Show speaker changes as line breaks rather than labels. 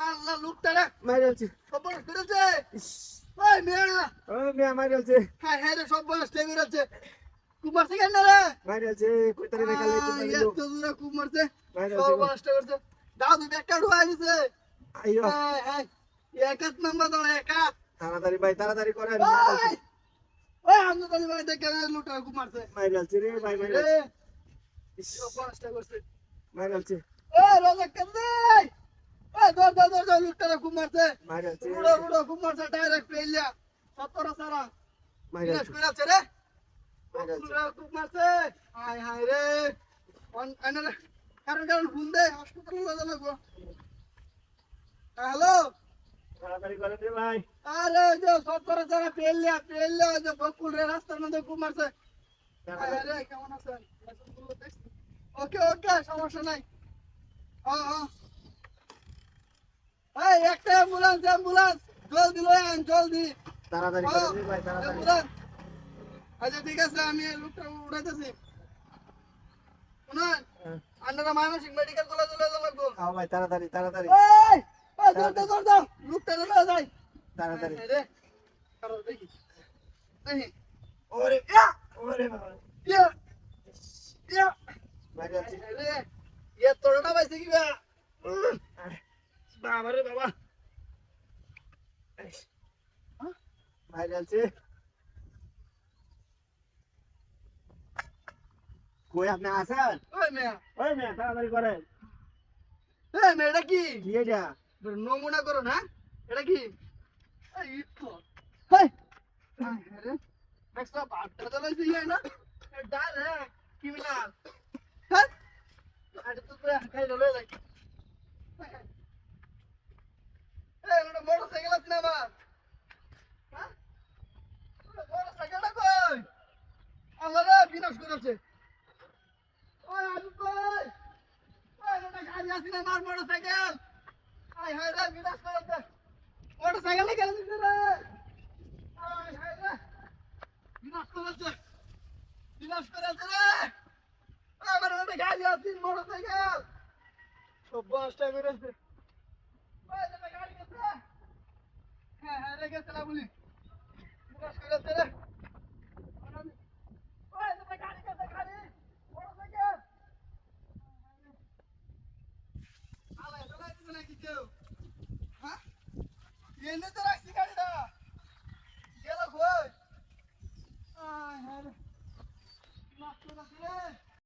আল্লাহ লোকটা রে খবর করেছে ওই মিয়া হ্যাঁ হ্যাঁ রে সব বয়স টেগে যাচ্ছে খুব মারছে কেন রে এত দূরে খুব মারছে সব বয়স টেগে যাচ্ছে দাও তুই একটা ঢুকাই দিছে হ্যাঁ হ্যাঁ এক এক নাম্বার দাও এক এক
তাড়াতাড়ি ভাই তাড়াতাড়ি করেন
ওই আমদানি ভাই দেখে লুটা খুব মারছে
রে ভাই
সব বয়স টেগে করছে
মাইরালছে
ওই রোজা কেন্দে ওই দর লুটা খুব মারছে রুড়ো খুব মারছে ডাইরেক্ট পেইলা 17 সারা মাইরালছে কইরাছে রে খুব মারছে হায় হায় রে আনারে কারণ ফোন দে হাসপাতালে লয়ে যাবো হ্যালো
তাড়াতাড়ি করেন রে ভাই
আরে যে 17 সারা পেইলা যে বকুল রে রাস্তার মধ্যে খুব মারছে আরে কেমন আছেন ওকে সমস্যা নাই হ্যাঁ এই একটা অ্যাম্বুলেন্স জলদি লয়ে আন জলদি
তাড়াতাড়ি করেন রে ভাই তাড়াতাড়ি
অ্যাম্বুলেন্স আচ্ছা ঠিক আছে আমি লোকটা উড়াইতেছি শুনুন আপনারা ময়মনসিংহ মেডিকেল কলেজে লয়ে যাবো
আও ভাই তাড়াতাড়ি
এই দর লোকটা লয়ে যাই
তাড়াতাড়ি
রে কারো দেখি
ওরে বাবা
ইয়া
মাইরালছে
রে ইয়া তোড়া পাইছে কি বাবা রে বাবা
মাইরালছে কই আপনি আছেন
ওই মেয়া
তাড়াতাড়ি করেন
এই মেয়া এটা কি
কি এটা
নমুনা করো না এটা কি এই তো হেই আরে নেক্সট বাটটা তো লইছি না ডাইরেক্ট ক্রিমিনাল হ্যাঁ আরে তো তুই খাই লয়ে যাই এই ওটা মোটরসাইকেল আছে না আমার হ্যাঁ মোটরসাইকেলটা কই আল্লাহ রে বিনাশ করেছে ওই আলু কই ওই ওটা গাড়ি আছে না আমার মোটরসাইকেল হায় হায় রে বিনাশ করেছে মোটরসাইকেলে গেল দিছে রে হায় হায় রে বিনাশ করেছে রে আমার ওটা গাড়ি আছে মোটরসাইকেল সব বাসটা করেছে ওই ওটা গাড়ি গেছে হ্যাঁ হ্যাঁ রে গেছে না বলি বিনাশ করেছে রে ওই ওটা গাড়ি গেছে গাড়ি মোটরসাইকেল আলে চলে গেছে নাকি কেউ হ্যাঁ এনে তো রাখছি